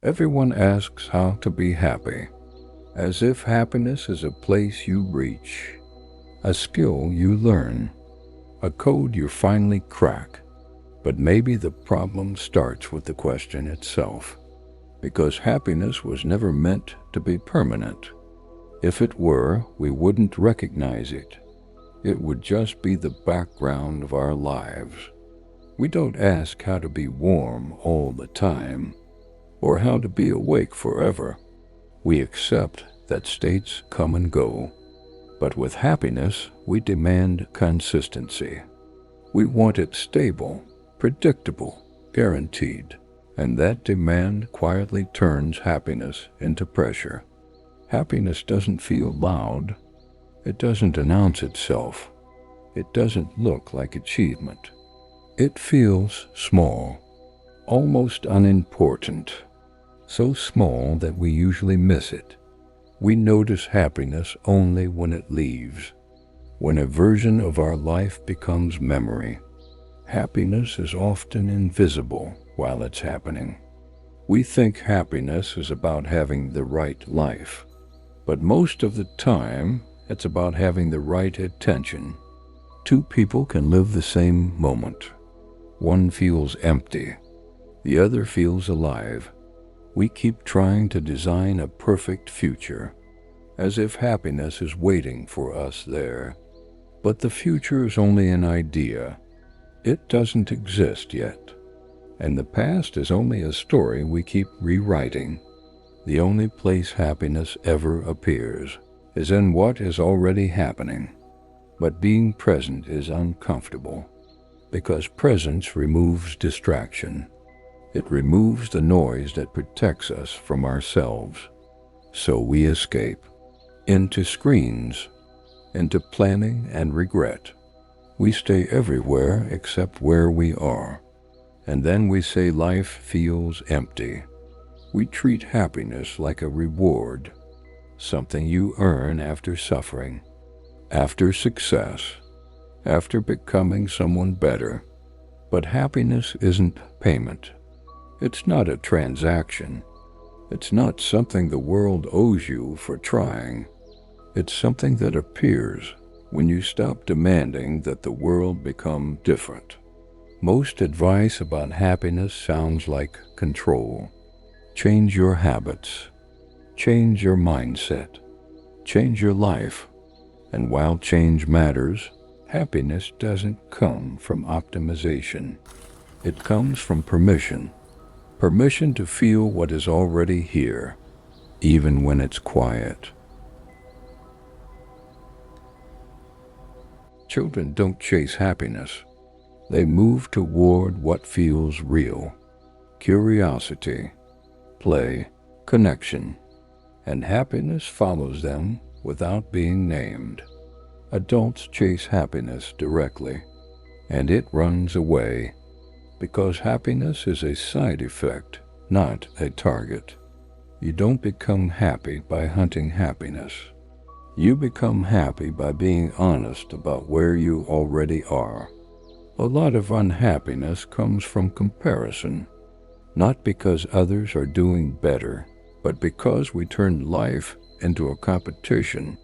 Everyone asks how to be happy, as if happiness is a place you reach, a skill you learn, a code you finally crack. But maybe the problem starts with the question itself, because happiness was never meant to be permanent. If it were, we wouldn't recognize it. It would just be the background of our lives. We don't ask how to be warm all the time, or how to be awake forever. We accept that states come and go. But with happiness, we demand consistency. We want it stable, predictable, guaranteed. And that demand quietly turns happiness into pressure. Happiness doesn't feel loud. It doesn't announce itself. It doesn't look like achievement. It feels small, almost unimportant. So small that we usually miss it. We notice happiness only when it leaves, when a version of our life becomes memory. Happiness is often invisible while it's happening. We think happiness is about having the right life, but most of the time, it's about having the right attention. Two people can live the same moment. One feels empty, the other feels alive. We keep trying to design a perfect future, as if happiness is waiting for us there. But the future is only an idea. It doesn't exist yet. And the past is only a story we keep rewriting. The only place happiness ever appears is in what is already happening. But being present is uncomfortable, because presence removes distraction. It removes the noise that protects us from ourselves. So we escape into screens, into planning and regret. We stay everywhere except where we are. And then we say life feels empty. We treat happiness like a reward, something you earn after suffering, after success, after becoming someone better. But happiness isn't payment. It's not a transaction. It's not something the world owes you for trying. It's something that appears when you stop demanding that the world become different. Most advice about happiness sounds like control. Change your habits. Change your mindset. Change your life. And while change matters, happiness doesn't come from optimization. It comes from permission. Permission to feel what is already here, even when it's quiet. Children don't chase happiness. They move toward what feels real. Curiosity, play, connection, and happiness follows them without being named. Adults chase happiness directly, and it runs away, because happiness is a side effect, not a target. You don't become happy by hunting happiness. You become happy by being honest about where you already are. A lot of unhappiness comes from comparison, not because others are doing better, but because we turn life into a competition.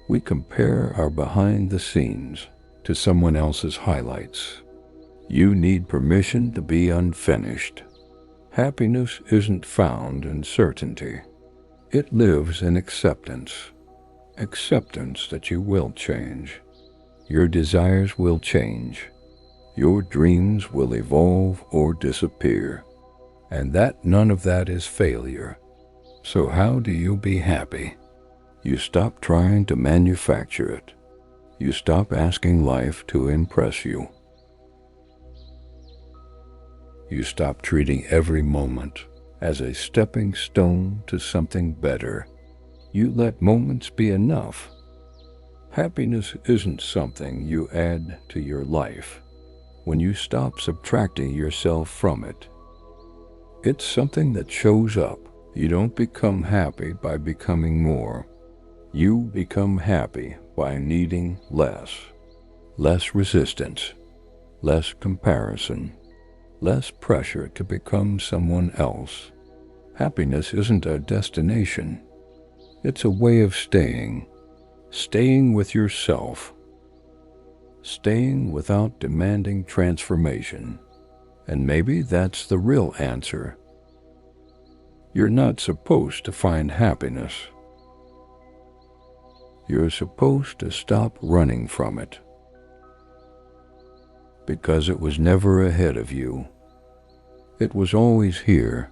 We compare our behind the scenes to someone else's highlights. You need permission to be unfinished. Happiness isn't found in certainty. It lives in acceptance. Acceptance that you will change. Your desires will change. Your dreams will evolve or disappear. And that none of that is failure. So how do you be happy? You stop trying to manufacture it. You stop asking life to impress you. You stop treating every moment as a stepping stone to something better. You let moments be enough. Happiness isn't something you add to your life when you stop subtracting yourself from it. It's something that shows up. You don't become happy by becoming more. You become happy by needing less. Less resistance, less comparison, less pressure to become someone else. Happiness isn't a destination. It's a way of staying with yourself, staying without demanding transformation. And maybe that's the real answer. You're not supposed to find happiness. You're supposed to stop running from it, because it was never ahead of you. It was always here,